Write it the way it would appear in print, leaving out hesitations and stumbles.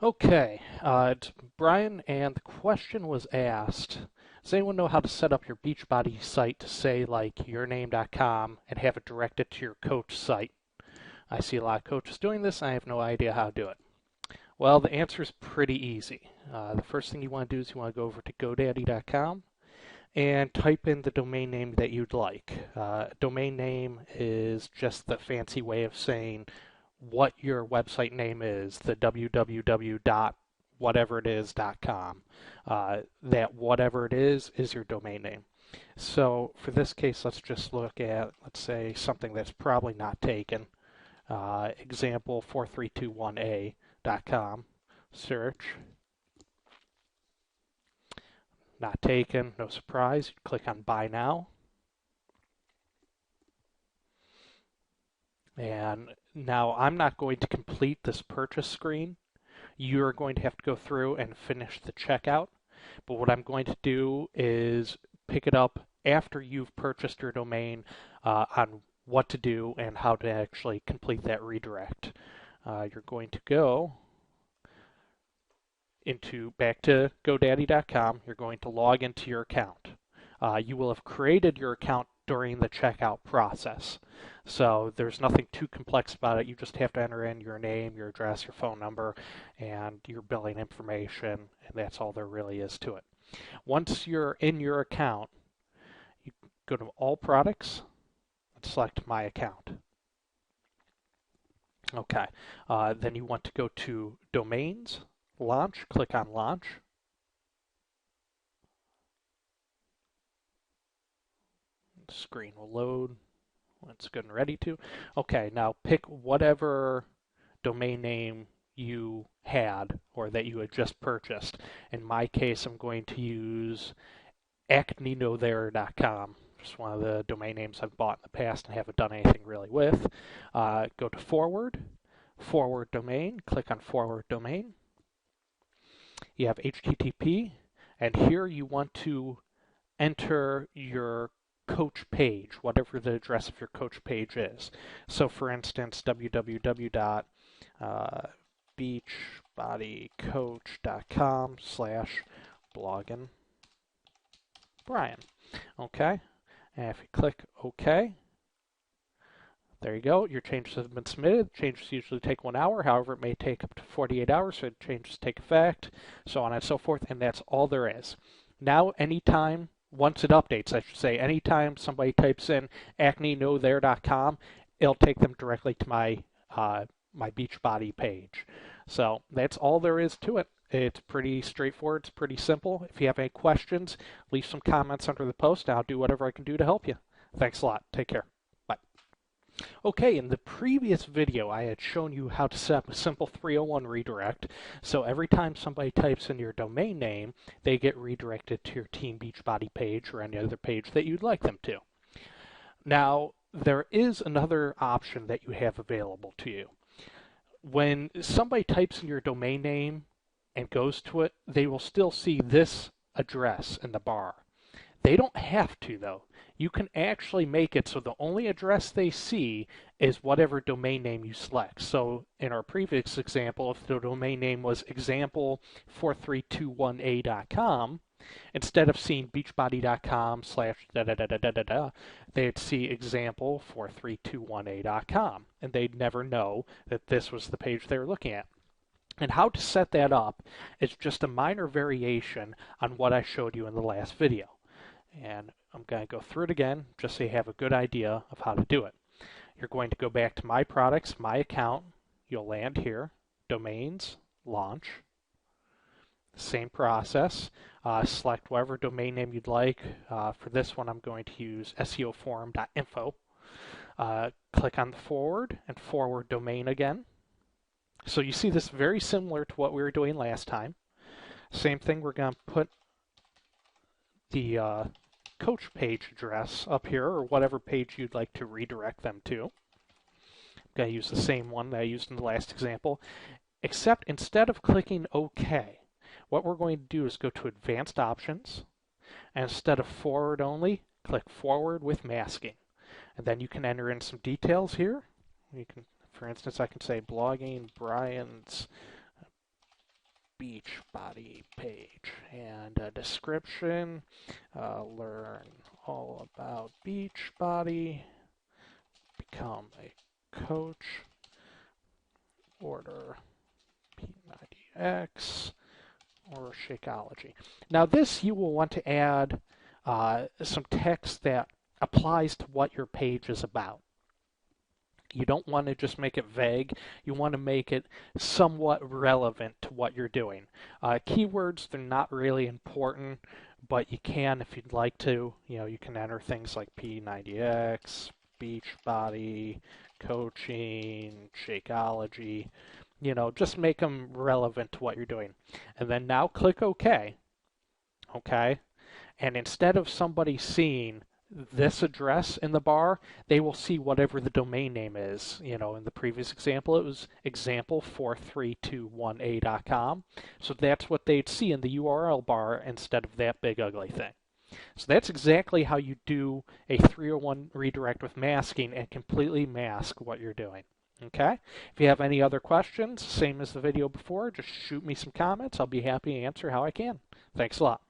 Okay, it's Brian, and the question was asked, does anyone know how to set up your Beachbody site to say like yourname.com and have it directed to your coach site? I see a lot of coaches doing this, and I have no idea how to do it. Well, the answer is pretty easy. The first thing you want to do is you want to go over to GoDaddy.com and type in the domain name that you'd like. Domain name is just the fancy way of saying what your website name is, the www dot whatever it is .com. That whatever it is your domain name. So for this case, let's just look at, let's say, something that's probably not taken. Example 4321a.com. Search. Not taken, no surprise. You click on Buy Now. And now I'm not going to complete this purchase screen. You're going to have to go through and finish the checkout. But what I'm going to do is pick it up after you've purchased your domain on what to do and how to actually complete that redirect. You're going to go back to GoDaddy.com. You're going to log into your account. You will have created your account during the checkout process. So there's nothing too complex about it. You just have to enter in your name, your address, your phone number, and your billing information, and that's all there really is to it. Once you're in your account, you go to All Products and select My Account. Okay, then you want to go to Domains, Launch, click on Launch. The screen will load when it's good and ready to. Okay, now pick whatever domain name you had or that you had just purchased. In my case, I'm going to use acnenothere.com. Just one of the domain names I've bought in the past and haven't done anything really with. Go to forward domain, click on forward domain. You have HTTP, and here you want to enter your coach page, whatever the address of your coach page is. So for instance, www.beachbodycoach.com/blogging Brian. Okay, and if you click OK, there you go. Your changes have been submitted. Changes usually take 1 hour. However, it may take up to 48 hours for changes to take effect, so on and so forth, and that's all there is. Now, anytime, once it updates, I should say, anytime somebody types in acnenothere.com, it'll take them directly to my Beachbody page. So that's all there is to it. It's pretty straightforward. It's pretty simple. If you have any questions, leave some comments under the post. I'll do whatever I can do to help you. Thanks a lot. Take care. Bye. Okay, in the previous video, I had shown you how to set up a simple 301 redirect. So every time somebody types in your domain name, they get redirected to your Team Beachbody page or any other page that you'd like them to. Now, there is another option that you have available to you. When somebody types in your domain name and goes to it, they will still see this address in the bar. They don't have to, though. You can actually make it so the only address they see is whatever domain name you select. So in our previous example, if the domain name was example4321a.com, instead of seeing beachbody.com/da-da-da-da-da-da, they'd see example4321a.com, and they'd never know that this was the page they were looking at. And how to set that up is just a minor variation on what I showed you in the last video. And I'm going to go through it again just so you have a good idea of how to do it. You're going to go back to My Products, My Account. You'll land here, Domains, Launch. Same process. Select whatever domain name you'd like. For this one, I'm going to use seoforum.info. Click on the forward and forward domain again. So you see this very similar to what we were doing last time. Same thing, we're going to put the coach page address up here, or whatever page you'd like to redirect them to. I'm going to use the same one that I used in the last example, except instead of clicking OK, what we're going to do is go to Advanced Options, and instead of forward only, click Forward with Masking. And then you can enter in some details here. You can, for instance, I can say blogging Brian's Beachbody page. And a description, learn all about Beachbody, become a coach, order P90X, or Shakeology. Now this you will want to add some text that applies to what your page is about. You don't want to just make it vague. You want to make it somewhat relevant to what you're doing. Keywords, they're not really important, but you can, if you'd like to, you can enter things like P90X, Beachbody, coaching, Shakeology. Just make them relevant to what you're doing. And then now click OK. Okay? And instead of somebody seeing this address in the bar, they will see whatever the domain name is. In the previous example, it was example43218.com. So that's what they'd see in the URL bar instead of that big ugly thing. So that's exactly how you do a 301 redirect with masking and completely mask what you're doing. Okay? If you have any other questions, same as the video before, just shoot me some comments. I'll be happy to answer how I can. Thanks a lot.